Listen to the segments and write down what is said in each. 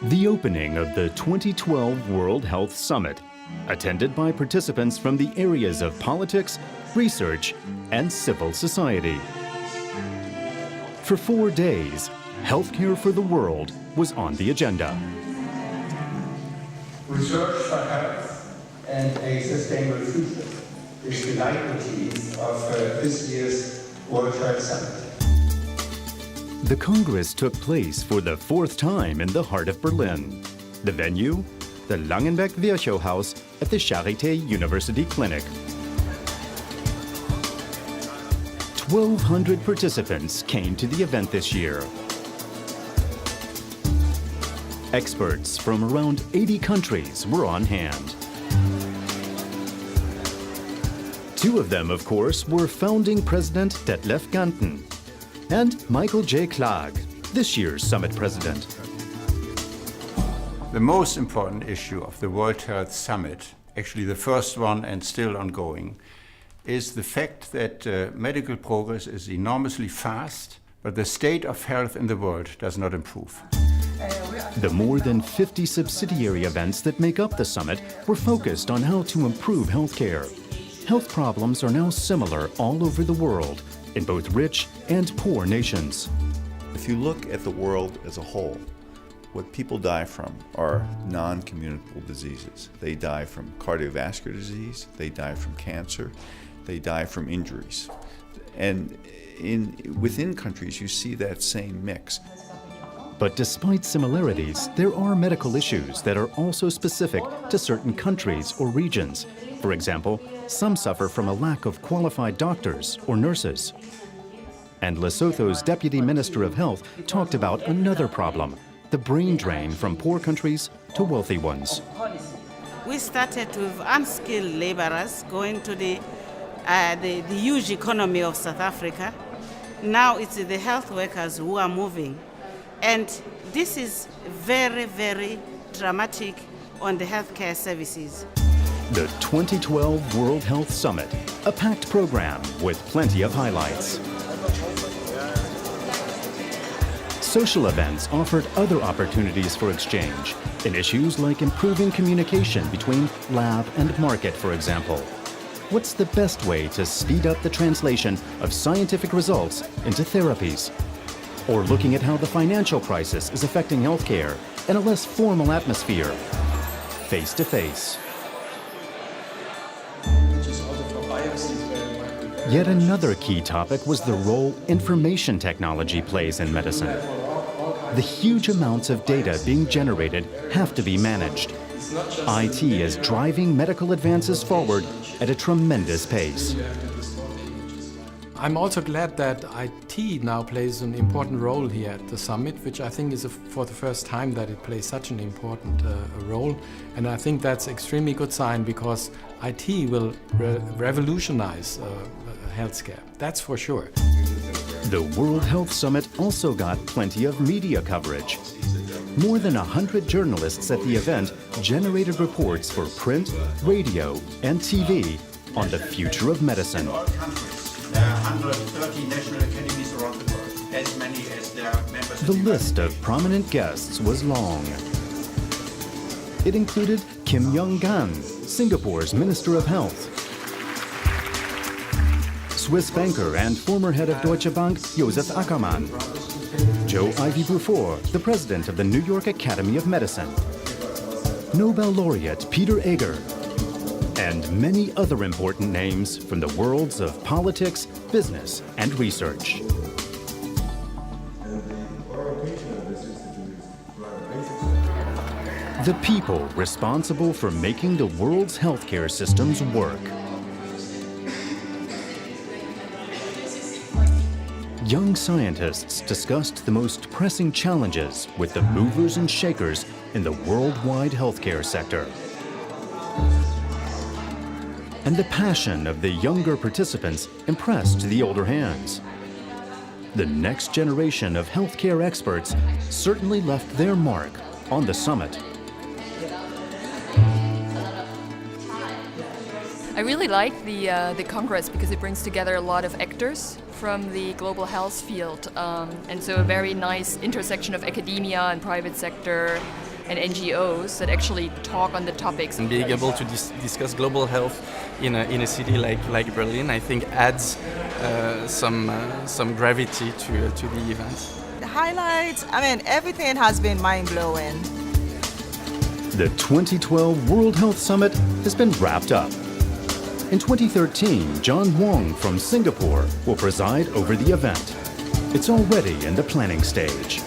The opening of the 2012 World Health Summit, attended by participants from the areas of politics, research, and civil society. For 4 days, healthcare for the world was on the agenda. Research for health and a sustainable future is the leitmotif of this year's World Health Summit. The Congress took place for the 4th time in the heart of Berlin. The venue, the Langenberg-Virchow-Haus at the Charité University Clinic. 1,200 participants came to the event this year. Experts from around 80 countries were on hand. 2 of them, of course, were founding President Detlef Ganten and Michael J. Clark, this year's summit president. The most important issue of the World Health Summit, actually the first one and still ongoing, is the fact that medical progress is enormously fast, but the state of health in the world does not improve. The more than 50 subsidiary events that make up the summit were focused on how to improve healthcare. Health problems are now similar all over the world, in both rich and poor nations. If you look at the world as a whole, what people die from are non-communicable diseases. They die from cardiovascular disease, they die from cancer, they die from injuries. And within countries, you see that same mix. But despite similarities, there are medical issues that are also specific to certain countries or regions. For example, some suffer from a lack of qualified doctors or nurses. And Lesotho's Deputy Minister of Health talked about another problem, the brain drain from poor countries to wealthy ones. We started with unskilled laborers going to the huge economy of South Africa. Now it's the health workers who are moving. And this is very, very dramatic on the healthcare services. The 2012 World Health Summit, a packed program with plenty of highlights. Social events offered other opportunities for exchange in issues like improving communication between lab and market, for example. What's the best way to speed up the translation of scientific results into therapies? Or looking at how the financial crisis is affecting healthcare in a less formal atmosphere, face to face. Yet another key topic was the role information technology plays in medicine. The huge amounts of data being generated have to be managed. IT is driving medical advances forward at a tremendous pace. I'm also glad that IT now plays an important role here at the summit, which I think is for the first time that it plays such an important role. And I think that's an extremely good sign, because IT will revolutionize healthcare, that's for sure. The World Health Summit also got plenty of media coverage. More than 100 journalists at the event generated reports for print, radio, and TV on the future of medicine. There are 130 national academies around the world, as many as there are members. The list of prominent guests was long. It included Kim Yong-gan, Singapore's Minister of Health, Swiss banker and former head of Deutsche Bank, Josef Ackermann, Joe Ivy Beaufort, the president of the New York Academy of Medicine, Nobel laureate Peter Eger, and many other important names from the worlds of politics, business, and research. The people responsible for making the world's healthcare systems work. Young scientists discussed the most pressing challenges with the movers and shakers in the worldwide healthcare sector. And the passion of the younger participants impressed the older hands. The next generation of healthcare experts certainly left their mark on the summit. I really like the Congress because it brings together a lot of actors from the global health field, and so a very nice intersection of academia and private sector, and NGOs that actually talk on the topics. And being able to discuss global health in a city like Berlin, I think adds some gravity to the event. The highlights, everything has been mind-blowing. The 2012 World Health Summit has been wrapped up. In 2013, John Wong from Singapore will preside over the event. It's already in the planning stage.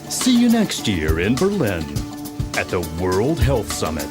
See you next year in Berlin at the World Health Summit.